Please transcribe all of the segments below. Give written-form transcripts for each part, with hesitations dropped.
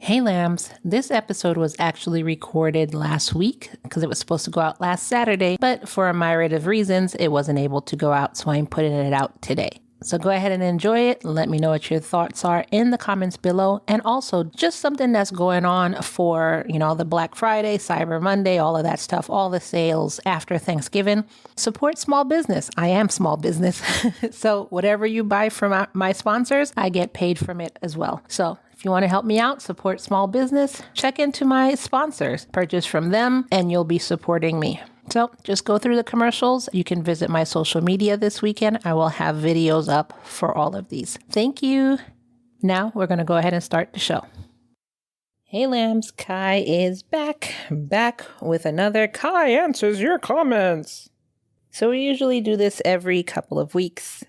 Hey lambs, this episode was actually recorded last week because it was supposed to go out last Saturday, but for a myriad of reasons, it wasn't able to go out, so I'm putting it out today. So go ahead and enjoy it. Let me know what your thoughts are in the comments below. And also just something that's going on for, the Black Friday, Cyber Monday, all of that stuff, all the sales after Thanksgiving. Support small business. I am small business. So whatever you buy from my sponsors, I get paid from it as well. So if you want to help me out, support small business, check into my sponsors, purchase from them, and you'll be supporting me. So just go through the commercials. You can visit my social media this weekend. I will have videos up for all of these. Thank you. Now we're going to go ahead and start the show. Hey lambs, Kai is back with another Kai Answers Your Comments. So we usually do this every couple of weeks.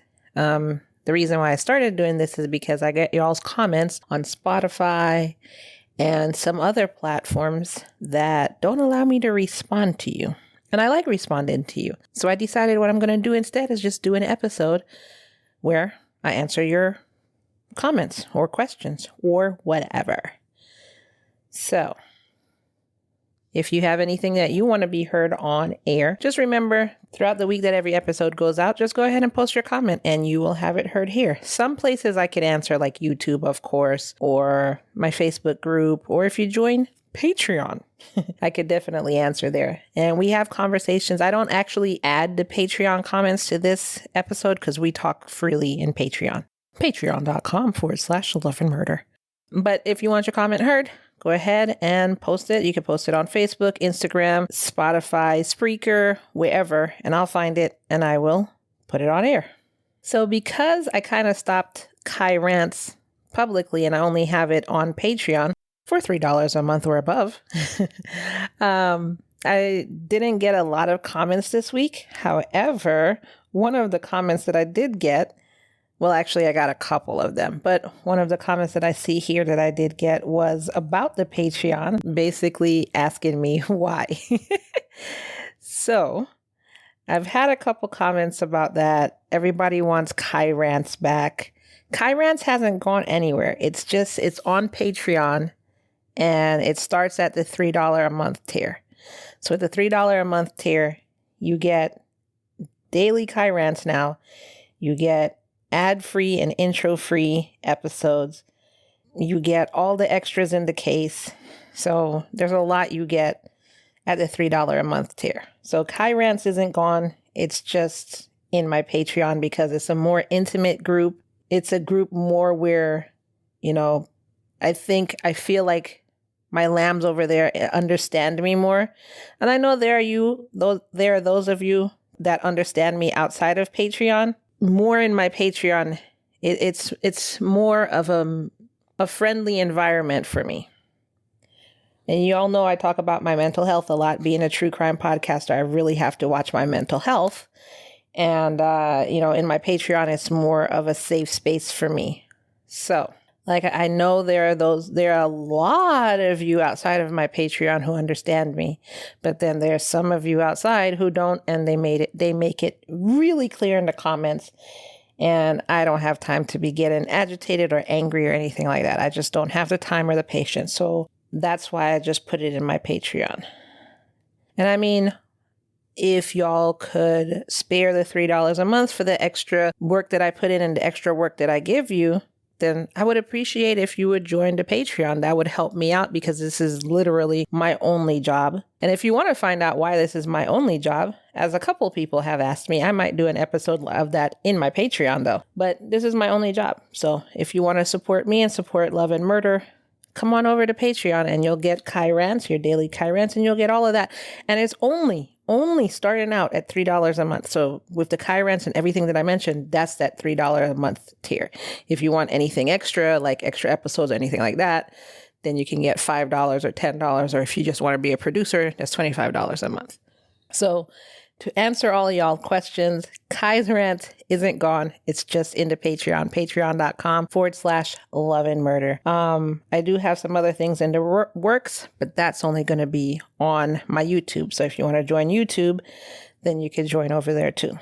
The reason why I started doing this is because I get y'all's comments on Spotify and some other platforms that don't allow me to respond to you. And I like responding to you. So I decided what I'm going to do instead is just do an episode where I answer your comments or questions or whatever. So if you have anything that you want to be heard on air, just remember throughout the week that every episode goes out, just go ahead and post your comment and you will have it heard here. Some places I could answer, like YouTube, of course, or my Facebook group, or if you join Patreon, I could definitely answer there. And we have conversations. I don't actually add the Patreon comments to this episode because we talk freely in Patreon. Patreon.com/love and murder. But if you want your comment heard, go ahead and post it. You can post it on Facebook, Instagram, Spotify, Spreaker, wherever, and I'll find it and I will put it on air. So because I kind of stopped Kai Rants publicly and I only have it on Patreon for $3 a month or above, I didn't get a lot of comments this week. However, one of the comments that I did get, well, actually, I got a couple of them, but one of the comments that I see here that I did get was about the Patreon, basically asking me why. So I've had a couple comments about that. Everybody wants Kai Rants back. Kai Rants hasn't gone anywhere. It's on Patreon. And it starts at the $3 a month tier. So with the $3 a month tier, you get daily Kai Rants now. You get ad-free and intro-free episodes. You get all the extras in the case. So there's a lot you get at the $3 a month tier. So Kai Rants isn't gone. It's just in my Patreon because it's a more intimate group. It's a group more where, I feel like my lambs over there understand me more. And I know there are those of you that understand me outside of Patreon. More in my Patreon, it's more of a friendly environment for me. And you all know I talk about my mental health a lot. Being a true crime podcaster, I really have to watch my mental health. And, in my Patreon, it's more of a safe space for me. So I know there are a lot of you outside of my Patreon who understand me, but then there's some of you outside who don't, and they make it really clear in the comments. And I don't have time to be getting agitated or angry or anything like that. I just don't have the time or the patience. So that's why I just put it in my Patreon. And I mean, if y'all could spare the $3 a month for the extra work that I put in and the extra work that I give you, then I would appreciate if you would join the Patreon. That would help me out because this is literally my only job. And if you want to find out why this is my only job, as a couple people have asked me, I might do an episode of that in my Patreon though. But this is my only job. So if you want to support me and support Love and Murder, come on over to Patreon and you'll get Kai Rants, your daily Kai Rants, and you'll get all of that. And it's only starting out at $3 a month. So with the Kai Rants and everything that I mentioned, that's that $3 a month tier. If you want anything extra, like extra episodes or anything like that, then you can get $5 or $10. Or if you just want to be a producer, that's $25 a month. So to answer all of y'all questions, Kai's Rant isn't gone. It's just into Patreon, patreon.com/love and murder. I do have some other things in the works, but that's only going to be on my YouTube. So if you want to join YouTube, then you can join over there too.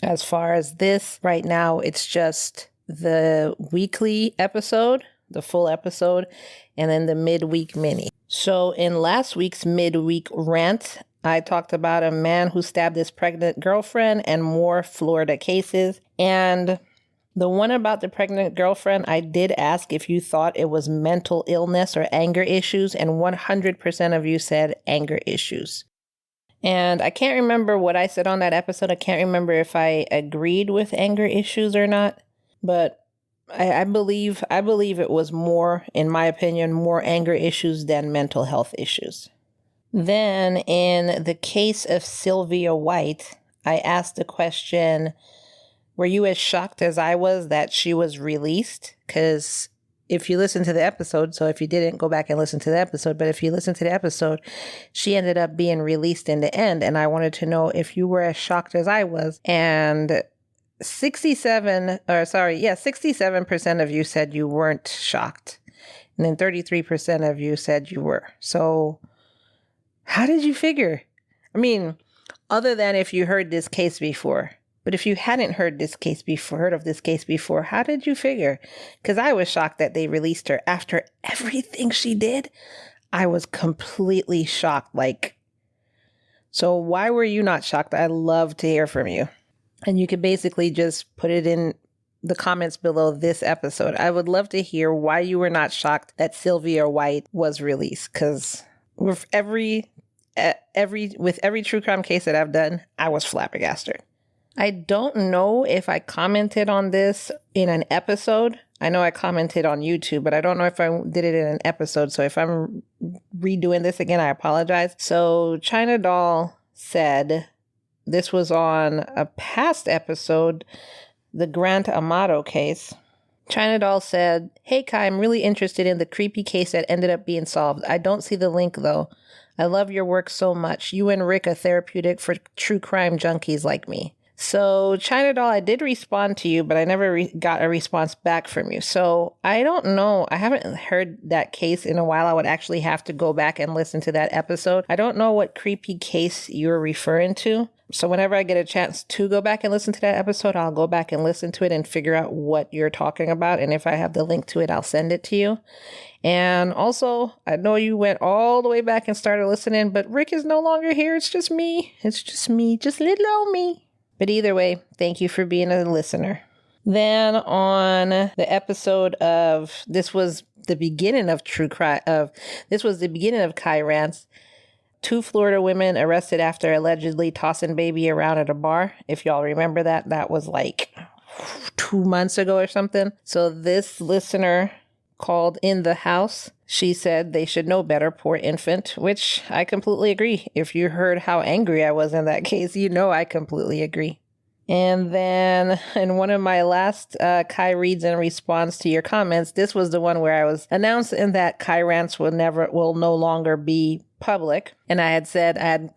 As far as this, right now, it's just the weekly episode the full episode, and then the midweek mini. So in last week's midweek rant, I talked about a man who stabbed his pregnant girlfriend and more Florida cases. And the one about the pregnant girlfriend, I did ask if you thought it was mental illness or anger issues, and 100% of you said anger issues. And I can't remember what I said on that episode. I can't remember if I agreed with anger issues or not, but I believe it was more, in my opinion, more anger issues than mental health issues. Then in the case of Sylvia White, I asked the question, were you as shocked as I was that she was released? Because if you listen to the episode, so if you didn't, go back and listen to the episode, but if you listen to the episode, she ended up being released in the end. And I wanted to know if you were as shocked as I was. And 67% of you said you weren't shocked. And then 33% of you said you were. So how did you figure? I mean, other than if you heard this case before. But if you hadn't heard of this case before, how did you figure? Because I was shocked that they released her after everything she did. I was completely shocked. So why were you not shocked? I'd love to hear from you. And you could basically just put it in the comments below this episode. I would love to hear why you were not shocked that Sylvia White was released. Because with every true crime case that I've done, I was flabbergasted. I don't know if I commented on this in an episode. I know I commented on YouTube, but I don't know if I did it in an episode. So if I'm redoing this again, I apologize. So China Doll said, this was on a past episode, the Grant Amato case. China Doll said, "Hey Kai, I'm really interested in the creepy case that ended up being solved. I don't see the link though. I love your work so much. You and Rick are therapeutic for true crime junkies like me." So China Doll, I did respond to you, but I never got a response back from you. So I don't know. I haven't heard that case in a while. I would actually have to go back and listen to that episode. I don't know what creepy case you're referring to. So whenever I get a chance to go back and listen to that episode, I'll go back and listen to it and figure out what you're talking about. And if I have the link to it, I'll send it to you. And also, I know you went all the way back and started listening, but Rick is no longer here. It's just me. Just little old me. But either way, thank you for being a listener. Then on the episode of, this was the beginning of Kai Rants. 2 Florida women arrested after allegedly tossing baby around at a bar. If y'all remember that was like 2 months ago or something. So this listener called in the house. She said they should know better, poor infant, which I completely agree. If you heard how angry I was in that case, you know I completely agree. And then in one of my last Kai reads in response to your comments, this was the one where I was announcing that Kai Rants will no longer be public. And I had said I had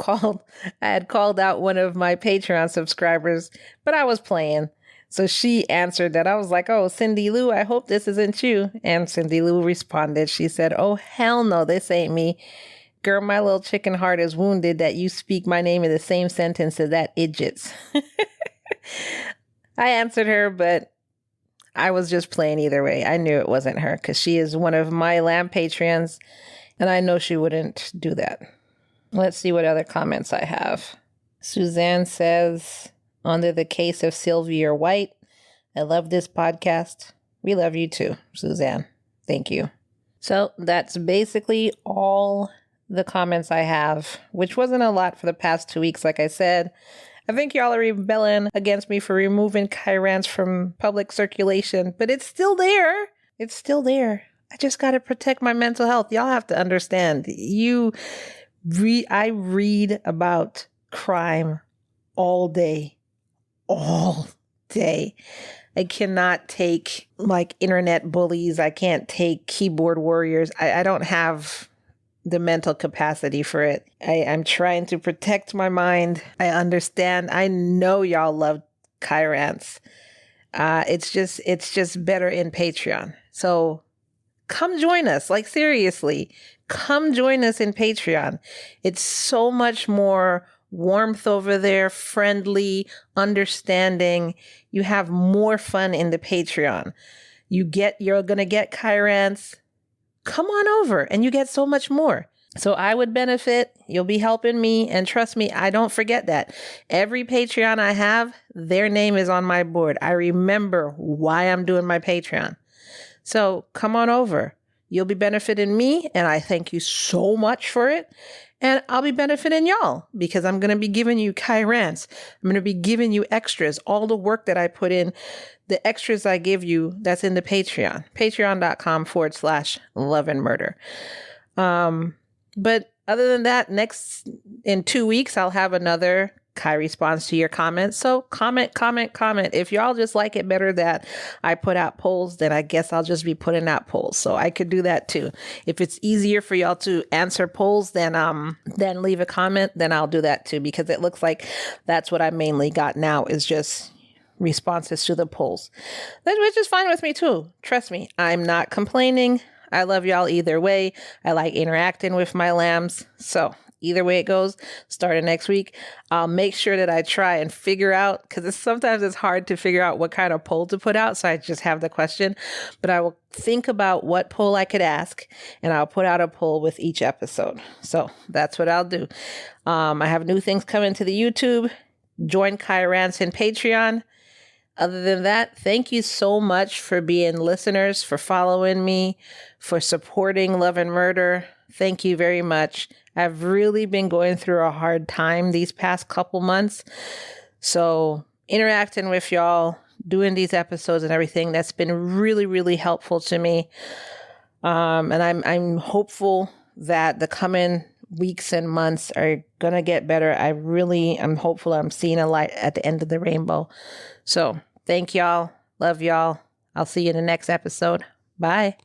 called out one of my Patreon subscribers, but I was playing. So she answered that. I was like, "Oh, Cindy Lou, I hope this isn't you." And Cindy Lou responded. She said, "Oh, hell no, this ain't me. Girl, my little chicken heart is wounded that you speak my name in the same sentence as that idiots." I answered her, but I was just playing either way. I knew it wasn't her because she is one of my lamb Patreons, and I know she wouldn't do that. Let's see what other comments I have. Suzanne says, under the case of Sylvia White, "I love this podcast." We love you too, Suzanne. Thank you. So that's basically all the comments I have, which wasn't a lot for the past 2 weeks, like I said. I think y'all are rebelling against me for removing Kai Rants from public circulation, but it's still there. It's still there. I just got to protect my mental health. Y'all have to understand. I read about crime all day. All day. I cannot take internet bullies. I can't take keyboard warriors. I don't have the mental capacity for it. I'm trying to protect my mind. I understand. I know y'all love Kai Rants. It's just better in Patreon. So come join us. Seriously, come join us in Patreon. It's so much more warmth over there, friendly, understanding. You have more fun in the Patreon. You're going to get Kai Rants. Come on over and you get so much more. So I would benefit. You'll be helping me. And trust me, I don't forget that. Every Patreon I have, their name is on my board. I remember why I'm doing my Patreon. So come on over. You'll be benefiting me, and I thank you so much for it. And I'll be benefiting y'all because I'm going to be giving you Kai Rants. I'm going to be giving you extras, all the work that I put in, the extras I give you that's in the Patreon, patreon.com/love and murder. But other than that, in 2 weeks, I'll have another Kai responds to your comments. So comment. If y'all just like it better that I put out polls, then I guess I'll just be putting out polls. So I could do that too. If it's easier for y'all to answer polls, then leave a comment, then I'll do that too, because it looks like that's what I mainly got now is just responses to the polls, which is fine with me too. Trust me, I'm not complaining. I love y'all either way. I like interacting with my lambs. So either way it goes, starting next week, I'll make sure that I try and figure out, because sometimes it's hard to figure out what kind of poll to put out. So I just have the question, but I will think about what poll I could ask, and I'll put out a poll with each episode. So that's what I'll do. I have new things coming to the YouTube. Join Kai Rants in Patreon. Other than that, thank you so much for being listeners, for following me, for supporting Love and Murder. Thank you very much. I've really been going through a hard time these past couple months. So interacting with y'all, doing these episodes and everything, that's been really, really helpful to me. And I'm hopeful that the coming weeks and months are going to get better. I'm hopeful I'm seeing a light at the end of the rainbow. So thank y'all. Love y'all. I'll see you in the next episode. Bye.